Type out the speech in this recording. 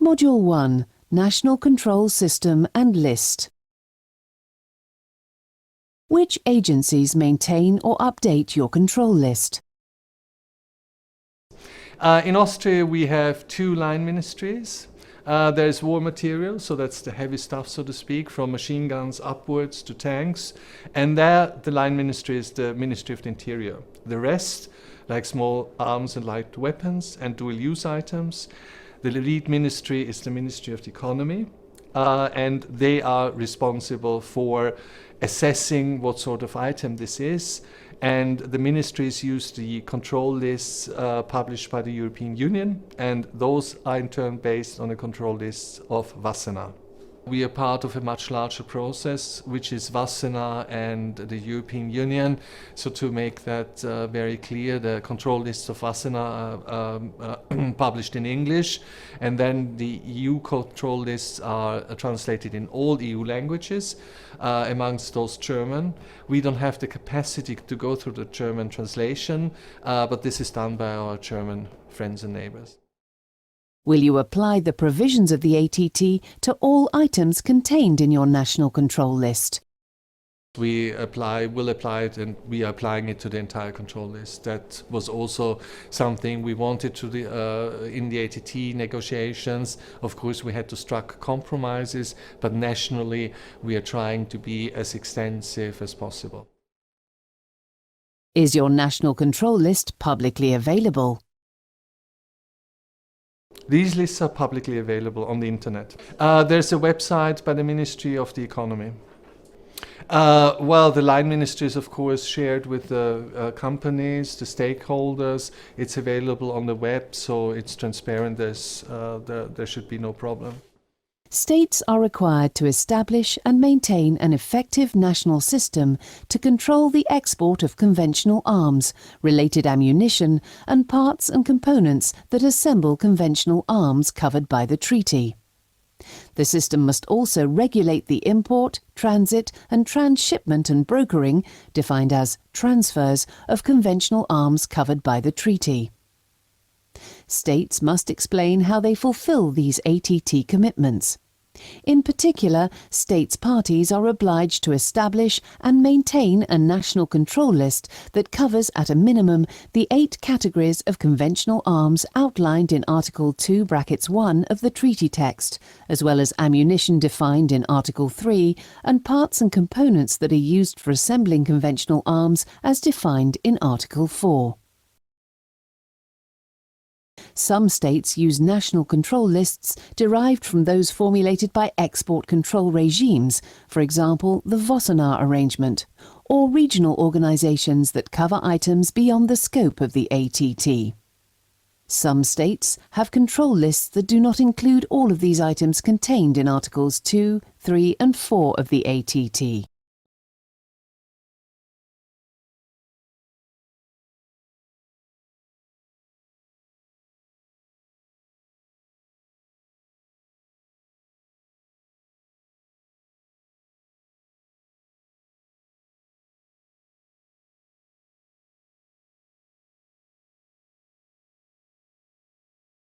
Module 1. National Control System and List. Which agencies maintain or update your control list? In Austria we have two line ministries. There's war material, so that's the heavy stuff, so to speak, from machine guns upwards to tanks. And there the line ministry is the Ministry of the Interior. The rest, like small arms and light weapons and dual-use items, the lead ministry is the Ministry of the Economy. And they are responsible for assessing what sort of item this is. And the ministries use the control lists published by the European Union, and those are in turn based on the control lists of Wassenaar. We are part of a much larger process, which is Wassenaar and the European Union. So to make that very clear, the control lists of Wassenaar are published in English, and then the EU control lists are translated in all EU languages, amongst those German. We don't have the capacity to go through the German translation, but this is done by our German friends and neighbors. Will you apply the provisions of the ATT to all items contained in your national control list? We will apply it, and we are applying it to the entire control list. That was also something we wanted to in the ATT negotiations. Of course, we had to strike compromises, but nationally we are trying to be as extensive as possible. Is your national control list publicly available? These lists are publicly available on the internet. There's a website by the Ministry of the Economy. Well, the line ministry is of course shared with the companies, the stakeholders. It's available on the web, so it's transparent. There should be no problem. States are required to establish and maintain an effective national system to control the export of conventional arms, related ammunition, and parts and components that assemble conventional arms covered by the treaty. The system must also regulate the import, transit, and transshipment and brokering, defined as transfers, of conventional arms covered by the treaty. States must explain how they fulfill these ATT commitments. In particular, states parties are obliged to establish and maintain a national control list that covers at a minimum the 8 categories of conventional arms outlined in Article 2(1) of the treaty text, as well as ammunition defined in Article 3 and parts and components that are used for assembling conventional arms as defined in Article 4. Some states use national control lists derived from those formulated by export control regimes, for example the Wassenaar Arrangement, or regional organisations that cover items beyond the scope of the ATT. Some states have control lists that do not include all of these items contained in Articles 2, 3 and 4 of the ATT.